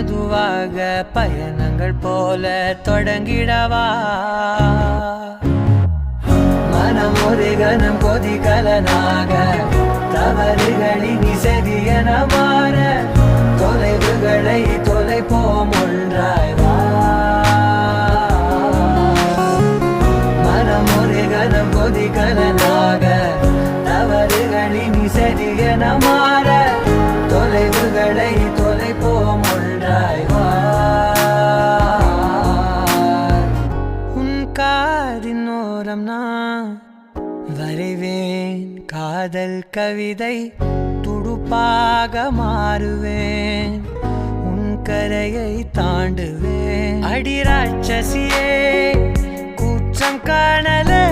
மெதுவாக பயணங்கள் போல தொடங்கிடவா மனம் ஒரு கணம் கொதிகலனாக தவறுகளின் இசையென மாற தொலைவுகளை தொலைப்போம் ஒன்றாய் வா மனம் ஒரு கணம் கொதிகலனாக தவறுகளின் இசையென மாற தொலைவுகளை தொலைப்போம் ஒன்றாய் வா உன் காதின் ஓரம் நான் வரைவேன் காதல் கவிதை துடுப்பாக மாறுவேன் உன் கரையை தாண்டுவேன் அடி ராட்சசியே குற்றம் காணலே